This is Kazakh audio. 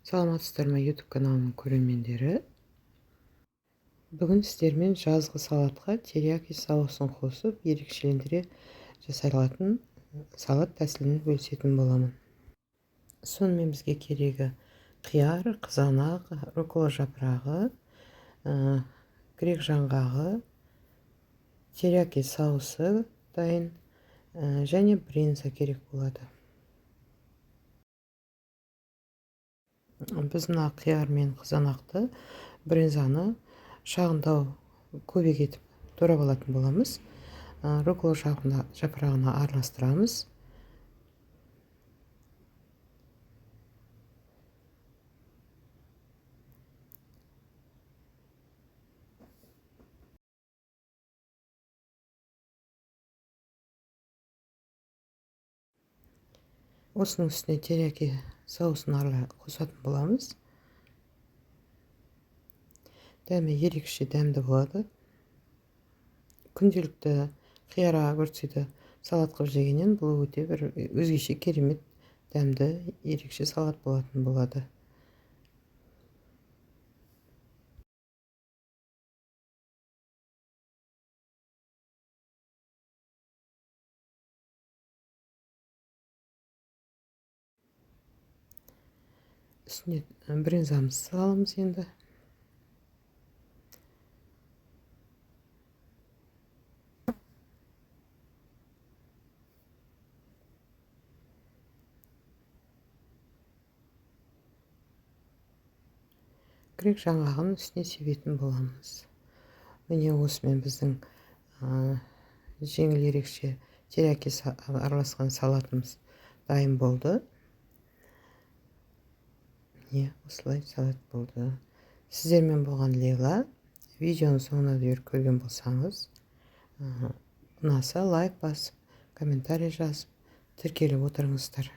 Саламатсыздар ма, YouTube каналының көрермендері. Бүгін сіздермен жазғы салатқа терияки соусын қосып, ерекшелендіре жасалатын салат тәсілін бөлісетін боламын. Сонымен бізге керегі қияр, қызанақ, руккола жапырағы, грек жаңғағы, терияки соусы дайын және бринза керек болады. Біз мына қияр мен қызанақты, бринзаны шағындау көбек етіп турап алатын боламыз. Руккола жапырағына араластырамыз. Осының үстіне терияки соусын қосатын боламыз. Дәмі ерекше дәмді болады. Күнделікті қияр огурцты салат қылып жегеннен бұл өте бір өзгеше керемет дәмді ерекше салат болатын болады. Үстіне бринзамызды саламыз енді. Грек жаңғағын үстіне себетін боламыз. Міне осымен біздің жеңіл ерекше терияки араласқан салатымыз дайын болды. Міне осылай салат болды. Сіздермен болған Лейла. Видеоны соңына дейін көрген болсаңыз, ұнаса лайк басып, комментарий жазып, тіркеліп отырыңыздар.